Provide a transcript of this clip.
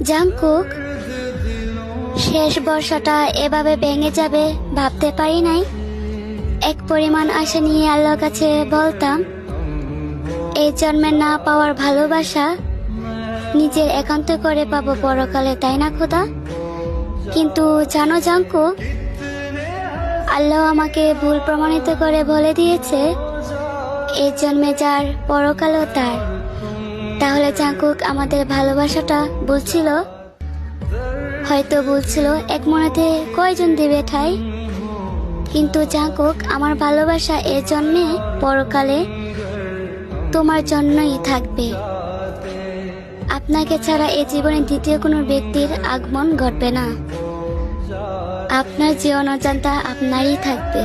Jungkook, শেষ বর্ষটা এভাবে ভেঙে যাবে ভাবতে পারি নাই। এক পরিমাণ আশা নিয়ে আল্লাহর কাছে বলতাম, এই জন্মে না পাওয়ার ভালোবাসা নিজের একান্ত করে পাবো পরকালে, তাই না খোদা? কিন্তু জানো জাংকুক, আল্লাহ আমাকে ভুল প্রমাণিত করে বলে দিয়েছে এই জন্মে যার পরকালও তার। তাহলে জাংকুক, আমাদের ভালোবাসাটা ভুল ছিল? হয়তো ভুল ছিল, এক মনেতে কয়জন দিবে ঠাই? কিন্তু জাংকুক, আমার ভালোবাসা এ জন্মে পরকালে তোমার জন্যই থাকবে। আপনাকে ছাড়া এই জীবনে দ্বিতীয় কোনো ব্যক্তির আগমন ঘটবে না। আপনার জীবন অজান্তা আপনারই থাকবে।